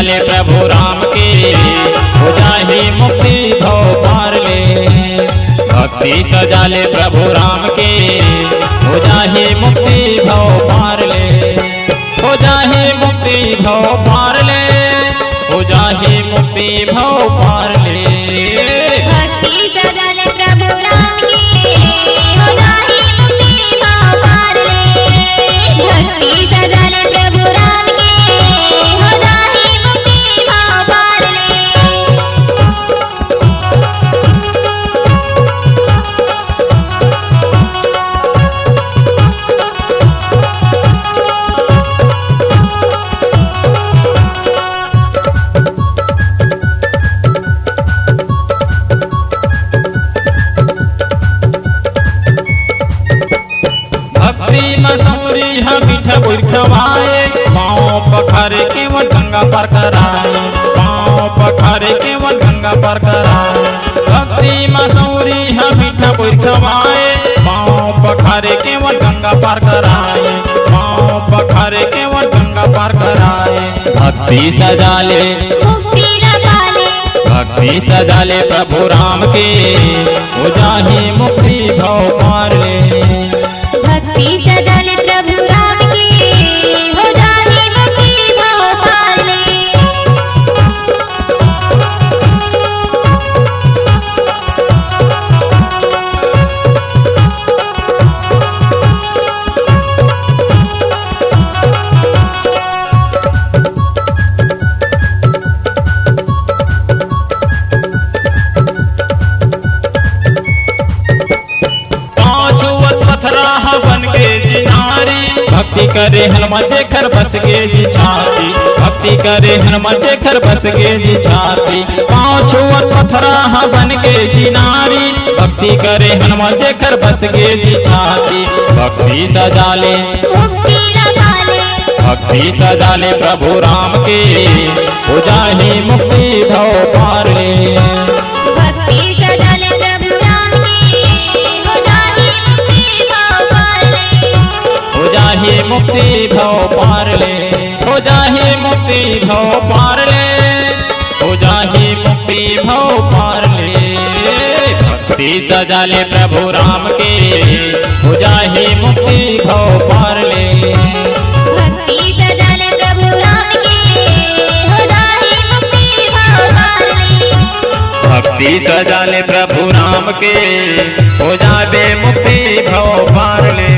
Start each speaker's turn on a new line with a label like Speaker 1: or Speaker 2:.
Speaker 1: सजाले प्रभु राम के, हो जाहि मुक्ति भव पार ले। भक्ति सजाले प्रभु राम के, हो जाहि मुक्ति भव पार ले। हो जाहि मुक्ति भव पार ले, हो जाहि मुक्ति भव पार ले।
Speaker 2: भक्ति सजाले प्रभु राम के, हो जाहि मुक्ति भव पार ले। भक्ति सजाले प्रभु राम के, हो जाहि मुक्ति भव पार ले।
Speaker 1: मसूरी हम मीठा बुर खवाए, पाँव पखारे के वो गंगा पर कराए। पाँव पखारे के वो गंगा पर कराए। भक्ति मसूरी हम मीठा बुर खवाए, पाँव पखारे के वो गंगा पर कराए। पाँव पखारे के वो गंगा पर कराए। भक्ति सजाले
Speaker 2: मुक्ति लगा ले,
Speaker 1: भक्ति सजाले प्रभु राम के, हो जाहि मुक्ति भव पार ले।
Speaker 2: भक्ति सजाले प्रभु राम के, हो जाहि मुक्ति भव पार ले।
Speaker 1: बन के जिनारी, भक्ति करे हनुमान जेकर बस गे जी छाती। भक्ति करे हनुमान जेकर बस गे जी छाती। पाँव छुअत पथरा बन के जिनारी, भक्ति करे हनुमान जेकर बस गे जी छाती। भक्ति सजाले
Speaker 2: मुक्ति लगा ले,
Speaker 1: भक्ति सजाले प्रभु राम के, हो जाहि मुक्ति भव पार ले।
Speaker 2: भक्ति सजाले प्रभु राम के, हो जाहि मुक्ति भव पार ले।
Speaker 1: हो जाहि मुक्ति भव पार ले। हो जाहि मुक्ति भव पार ले। हो जाहि मुक्ति भव पार ले। भक्ति सजाले प्रभु राम के, हो जाहि मुक्ति भव पार ले।
Speaker 2: भक्ति सजाले प्रभु राम के, हो जाहि मुक्ति भव पार ले।
Speaker 1: भक्ति सजाले प्रभु राम के, हो जाबे मुक्ति भव पार ले।